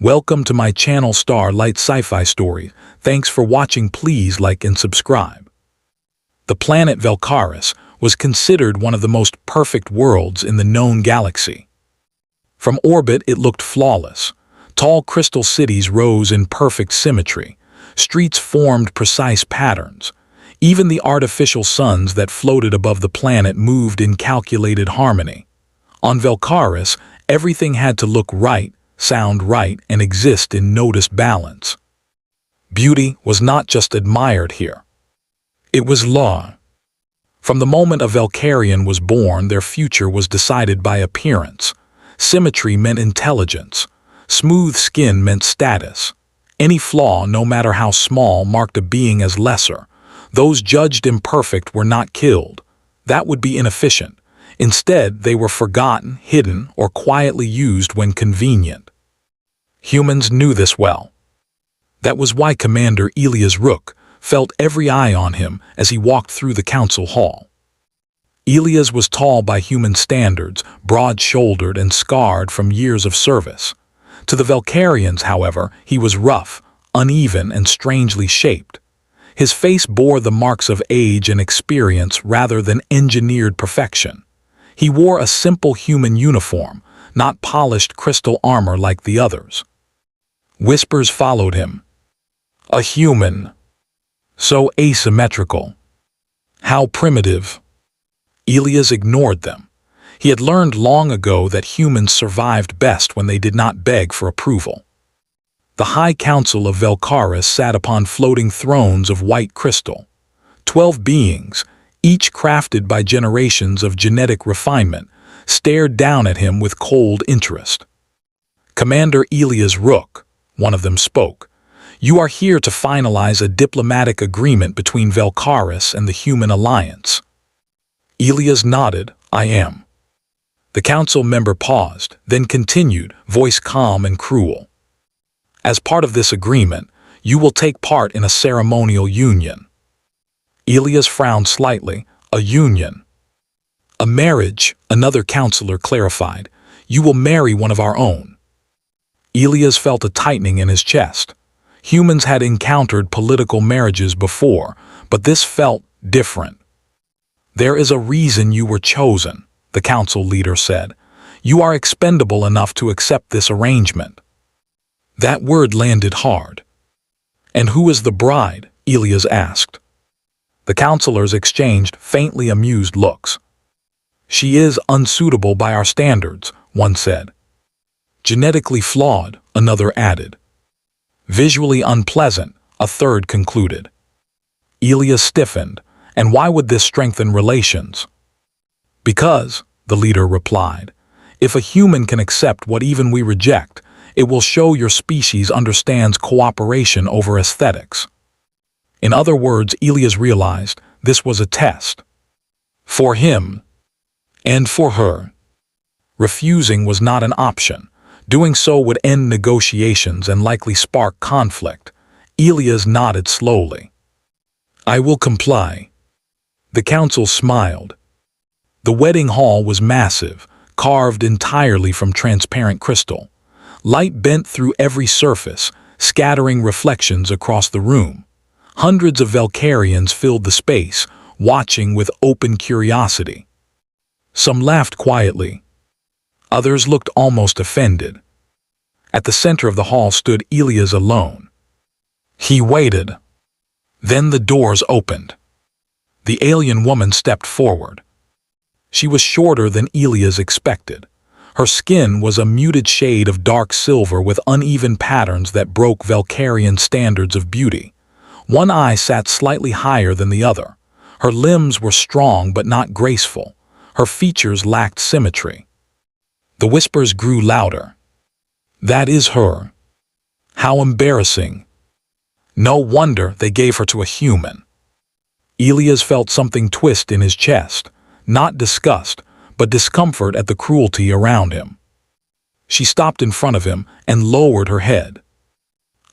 Welcome to my channel Starlight Sci-Fi Stories. Thanks for watching. Please like and subscribe. The planet Valkaris was considered one of the most perfect worlds in the known galaxy. From orbit it looked flawless. Tall crystal cities rose in perfect symmetry. Streets formed precise patterns. Even the artificial suns that floated above the planet moved in calculated harmony. On Valkaris, everything had to look right, sound right, and exist in noticed balance. Beauty was not just admired here. It was law. From the moment a Valkarian was born, their future was decided by appearance. Symmetry meant intelligence. Smooth skin meant status. Any flaw, no matter how small, marked a being as lesser. Those judged imperfect were not killed. That would be inefficient. Instead, they were forgotten, hidden, or quietly used when convenient. Humans knew this well. That was why Commander Elias Rook felt every eye on him as he walked through the council hall. Elias was tall by human standards, broad-shouldered and scarred from years of service. To the Valkarians, however, he was rough, uneven, and strangely shaped. His face bore the marks of age and experience rather than engineered perfection. He wore a simple human uniform, not polished crystal armor like the others. Whispers followed him. A human. So asymmetrical. How primitive. Elias ignored them. He had learned long ago that humans survived best when they did not beg for approval. The High Council of Valkaris sat upon floating thrones of white crystal. 12 beings, each crafted by generations of genetic refinement, stared down at him with cold interest. Commander Elias Rook, one of them spoke, "You are here to finalize a diplomatic agreement between Valkaris and the Human Alliance." Elias nodded, "I am." The council member paused, then continued, voice calm and cruel. "As part of this agreement, you will take part in a ceremonial union." Elias frowned slightly. "A union?" "A marriage," another counselor clarified. "You will marry one of our own." Elias felt a tightening in his chest. Humans had encountered political marriages before, but this felt different. "There is a reason you were chosen," the council leader said. "You are expendable enough to accept this arrangement." That word landed hard. "And who is the bride?" Elias asked. The counselors exchanged faintly amused looks. "She is unsuitable by our standards," one said. "Genetically flawed," another added. "Visually unpleasant," a third concluded. Elias stiffened. "And why would this strengthen relations?" "Because," the leader replied, "if a human can accept what even we reject, it will show your species understands cooperation over aesthetics." In other words, Elias realized this was a test. For him and for her. Refusing was not an option. Doing so would end negotiations and likely spark conflict. Elias nodded slowly. "I will comply." The council smiled. The wedding hall was massive, carved entirely from transparent crystal. Light bent through every surface, scattering reflections across the room. Hundreds of Valkarians filled the space, watching with open curiosity. Some laughed quietly. Others looked almost offended. At the center of the hall stood Elias alone. He waited. Then the doors opened. The alien woman stepped forward. She was shorter than Elias expected. Her skin was a muted shade of dark silver with uneven patterns that broke Valkarian standards of beauty. One eye sat slightly higher than the other. Her limbs were strong but not graceful. Her features lacked symmetry. The whispers grew louder. "That is her. How embarrassing. No wonder they gave her to a human." Elias felt something twist in his chest, not disgust, but discomfort at the cruelty around him. She stopped in front of him and lowered her head.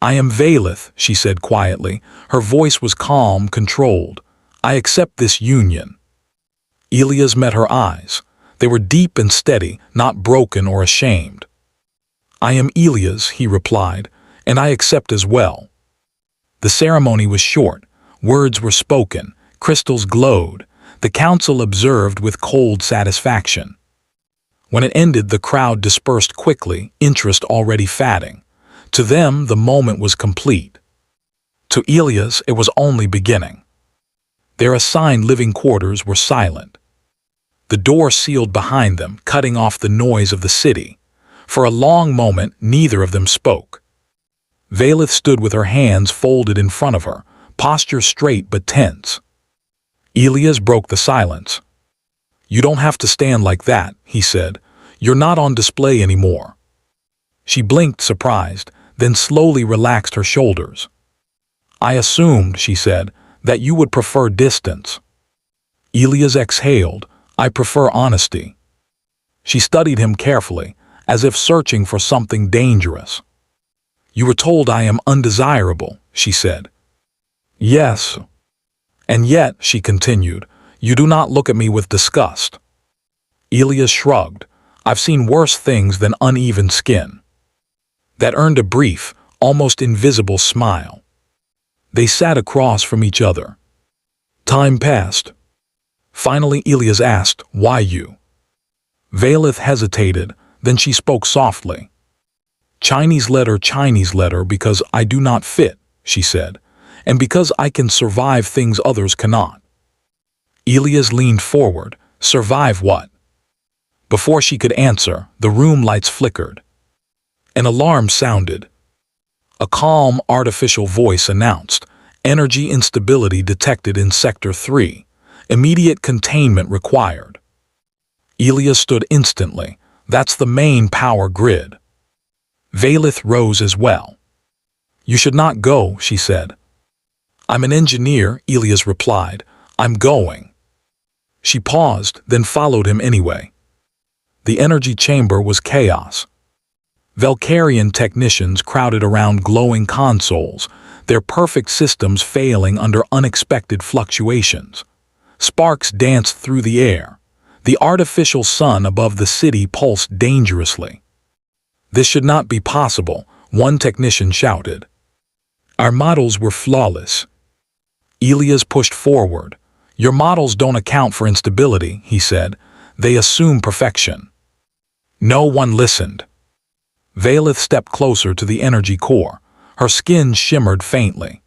"I am Valith," she said quietly. Her voice was calm, controlled. "I accept this union." Elias met her eyes. They were deep and steady, not broken or ashamed. I am Elias, he replied, and I accept as well. The ceremony was short. Words were spoken. Crystals glowed. The council observed with cold satisfaction. When it ended, the crowd dispersed quickly, interest already fading. To them, the moment was complete. To Elias, it was only beginning. Their assigned living quarters were silent. The door sealed behind them, cutting off the noise of the city. For a long moment, neither of them spoke. Valeth stood with her hands folded in front of her, posture straight but tense. Elias broke the silence. You don't have to stand like that, he said. You're not on display anymore. She blinked, surprised, then slowly relaxed her shoulders. I assumed, she said, that you would prefer distance. Elias exhaled. I prefer honesty. She studied him carefully, as if searching for something dangerous. You were told I am undesirable, she said. Yes. And yet, she continued, you do not look at me with disgust. Elias shrugged. I've seen worse things than uneven skin. That earned a brief, almost invisible smile. They sat across from each other. Time passed. Finally, Elias asked, why you? Valeth hesitated, then she spoke softly. Chinese letter, because I do not fit, she said, and because I can survive things others cannot. Elias leaned forward. Survive what? Before she could answer, the room lights flickered. An alarm sounded. A calm, artificial voice announced, energy instability detected in Sector 3. Immediate containment required. Elias stood instantly. That's the main power grid. Valeth rose as well. You should not go, she said. I'm an engineer, Elias replied. I'm going. She paused, then followed him anyway. The energy chamber was chaos. Valkyrian technicians crowded around glowing consoles, their perfect systems failing under unexpected fluctuations. Sparks danced through the air. The artificial sun above the city pulsed dangerously. This should not be possible, one technician shouted. Our models were flawless. Elias pushed forward. Your models don't account for instability, he said. They assume perfection. No one listened. Valeth stepped closer to the energy core. Her skin shimmered faintly.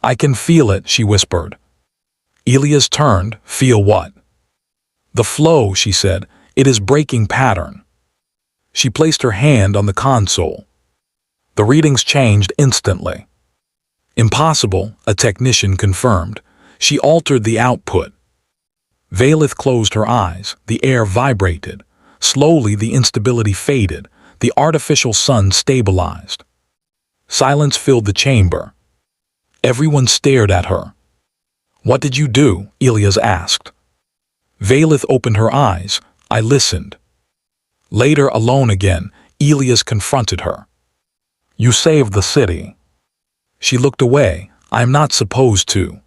I can feel it, she whispered. Elias turned. Feel what? The flow, she said. It is breaking pattern. She placed her hand on the console. The readings changed instantly. Impossible, a technician confirmed. She altered the output. Valeth closed her eyes. The air vibrated. Slowly the instability faded. The artificial sun stabilized. Silence filled the chamber. Everyone stared at her. What did you do? Elias asked. Valeth opened her eyes. I listened. Later, alone again, Elias confronted her. You saved the city. She looked away. I am not supposed to.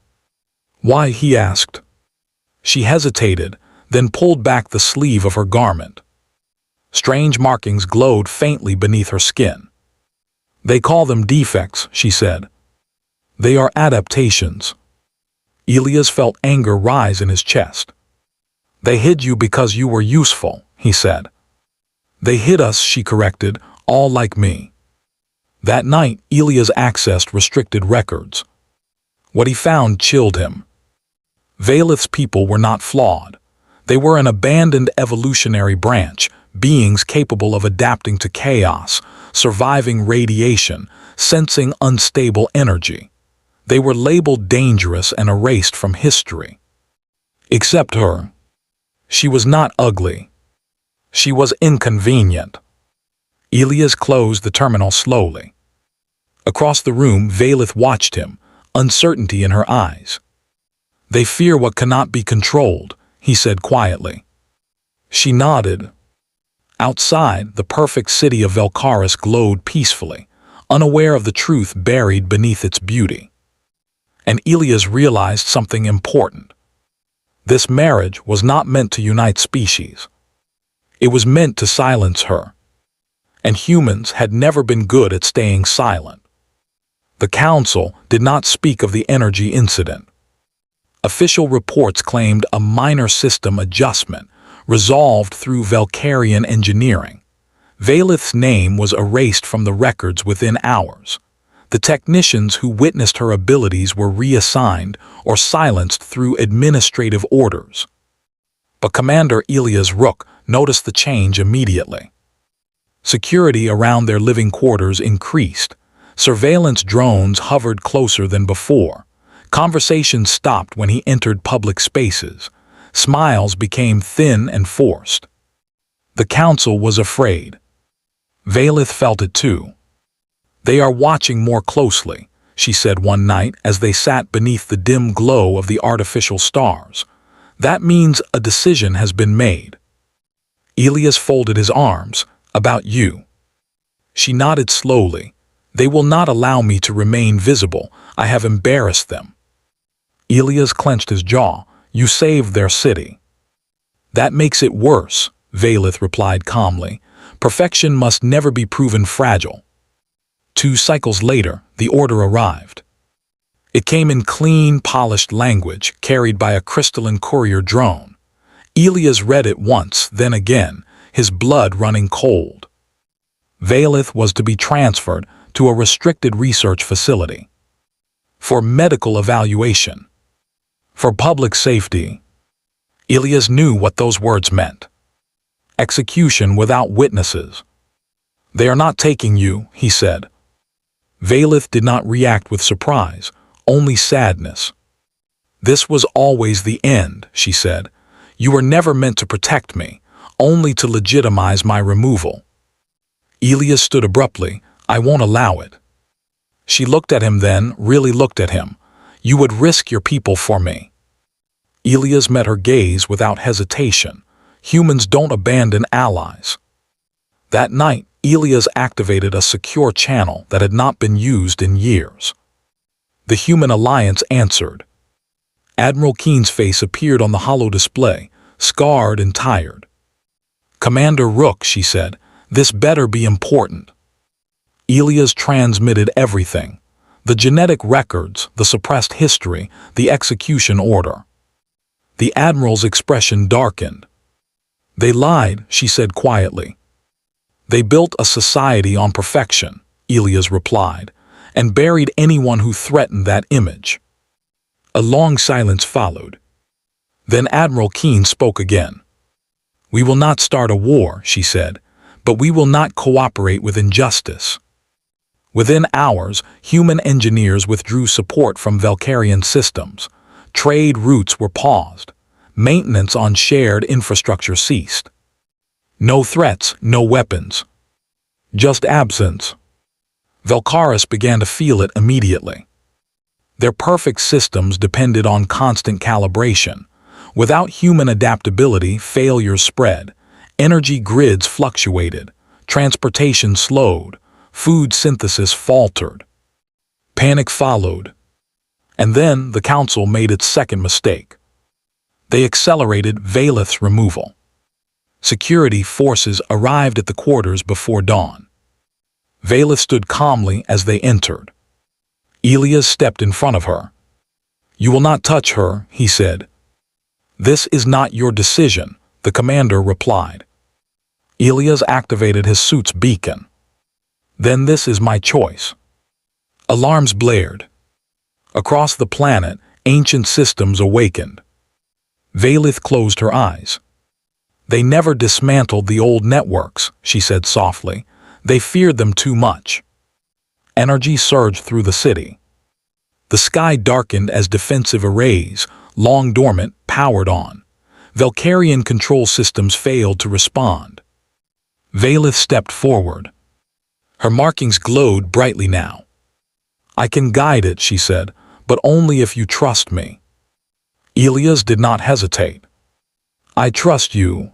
Why? He asked. She hesitated, then pulled back the sleeve of her garment. Strange markings glowed faintly beneath her skin. They call them defects, she said. They are adaptations. Elias felt anger rise in his chest. They hid you because you were useful, he said. They hid us, she corrected, all like me. That night, Elias accessed restricted records. What he found chilled him. Valeth's people were not flawed. They were an abandoned evolutionary branch, beings capable of adapting to chaos, surviving radiation, sensing unstable energy. They were labeled dangerous and erased from history. Except her. She was not ugly. She was inconvenient. Elias closed the terminal slowly. Across the room, Valeth watched him, uncertainty in her eyes. They fear what cannot be controlled, he said quietly. She nodded. Outside, the perfect city of Valkyris glowed peacefully, unaware of the truth buried beneath its beauty. And Elias realized something important. This marriage was not meant to unite species. It was meant to silence her. and humans had never been good at staying silent. The Council did not speak of the energy incident. Official reports claimed a minor system adjustment, resolved through Valkyrian engineering. Valith's name was erased from the records within hours. The technicians who witnessed her abilities were reassigned or silenced through administrative orders. But Commander Elias Rook noticed the change immediately. Security around their living quarters increased. Surveillance drones hovered closer than before. Conversations stopped when he entered public spaces. Smiles became thin and forced. The Council was afraid. Valith felt it too. "They are watching more closely," she said one night as they sat beneath the dim glow of the artificial stars. "That means a decision has been made." Elias folded his arms. "About you." She nodded slowly. "They will not allow me to remain visible. I have embarrassed them." Elias clenched his jaw. "You saved their city." "That makes it worse," Valith replied calmly. "Perfection must never be proven fragile." 2 cycles later, the order arrived. It came in clean, polished language, carried by a crystalline courier drone. Elias read it once, then again, his blood running cold. Valith was to be transferred to a restricted research facility. For medical evaluation. For public safety. Elias knew what those words meant. Execution without witnesses. "They are not taking you," he said. Valith did not react with surprise, only sadness. "This was always the end," she said. "You were never meant to protect me, only to legitimize my removal." Elias stood abruptly. "I won't allow it." She looked at him then, really looked at him. "You would risk your people for me." Elias met her gaze without hesitation. Humans don't abandon allies. That night, Elias activated a secure channel that had not been used in years. The Human Alliance answered. Admiral Keen's face appeared on the hollow display, scarred and tired. "Commander Rook," she said, "this better be important." Elias transmitted everything. The genetic records, the suppressed history, the execution order. The Admiral's expression darkened. "They lied," she said quietly. "They built a society on perfection," Elias replied, "and buried anyone who threatened that image." A long silence followed. Then Admiral Keen spoke again. "We will not start a war," she said, "but we will not cooperate with injustice." Within hours, human engineers withdrew support from Valkyrian systems. Trade routes were paused. Maintenance on shared infrastructure ceased. No threats, no weapons. Just absence. Valkyris began to feel it immediately. Their perfect systems depended on constant calibration. Without human adaptability, failures spread. Energy grids fluctuated. Transportation slowed. Food synthesis faltered. Panic followed. And then the Council made its second mistake. They accelerated Valith's removal. Security forces arrived at the quarters before dawn. Valith stood calmly as they entered. Elias stepped in front of her. "You will not touch her," he said. "This is not your decision," the commander replied. Elias activated his suit's beacon. "Then this is my choice." Alarms blared. Across the planet, ancient systems awakened. Valith closed her eyes. "They never dismantled the old networks," she said softly. "They feared them too much." Energy surged through the city. The sky darkened as defensive arrays, long dormant, powered on. Valkyrian control systems failed to respond. Valith stepped forward. Her markings glowed brightly now. "I can guide it," she said, "but only if you trust me." Elias did not hesitate. "I trust you."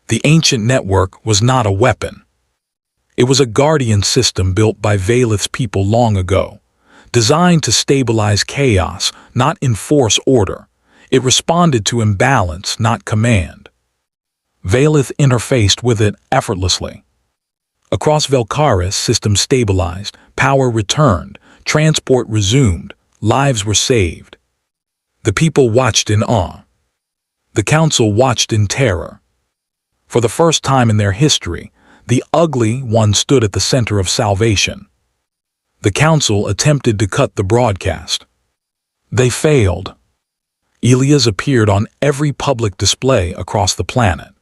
The ancient network was not a weapon. It was a guardian system built by Valith's people long ago, designed to stabilize chaos, not enforce order. It responded to imbalance, not command. Valith interfaced with it effortlessly. Across Velkaris, systems stabilized, power returned, transport resumed, lives were saved. The people watched in awe. The council watched in terror. For the first time in their history, the ugly one stood at the center of salvation. The council attempted to cut the broadcast. They failed. Elias appeared on every public display across the planet.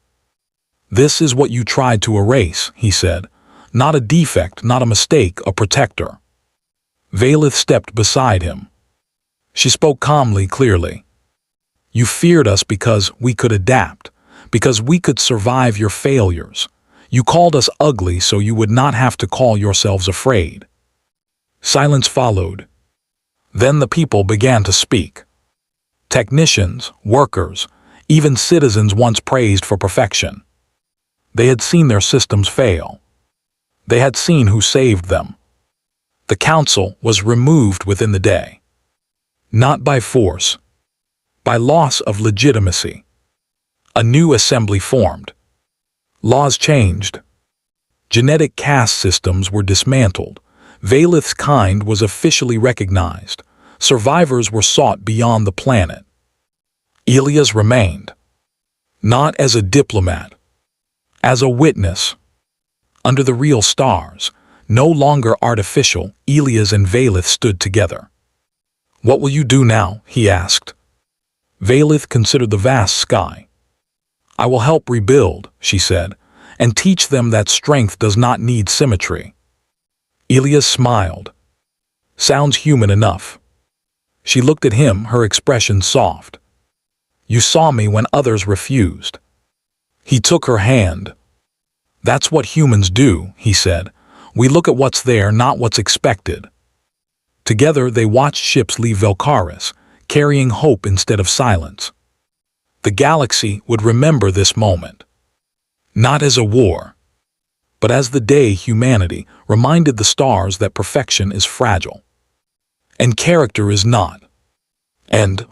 "This is what you tried to erase," he said. "Not a defect, not a mistake, a protector." Valith stepped beside him. She spoke calmly, clearly. "You feared us because we could adapt, because we could survive your failures. You called us ugly so you would not have to call yourselves afraid." Silence followed. Then the people began to speak. Technicians, workers, even citizens once praised for perfection. They had seen their systems fail. They had seen who saved them. The council was removed within the day. Not by force, by loss of legitimacy. A new assembly formed. Laws changed. Genetic caste systems were dismantled. Valith's kind was officially recognized. Survivors were sought beyond the planet. Elias remained. Not as a diplomat, as a witness. Under the real stars, no longer artificial, Elias and Valith stood together. "What will you do now?" he asked. Valith considered the vast sky. "I will help rebuild," she said, "and teach them that strength does not need symmetry." Elias smiled. "Sounds human enough." She looked at him, her expression soft. "You saw me when others refused." He took her hand. "That's what humans do," he said. "We look at what's there, not what's expected." Together they watched ships leave Velkaris, carrying hope instead of silence. The galaxy would remember this moment. Not as a war, but as the day humanity reminded the stars that perfection is fragile. And character is not. And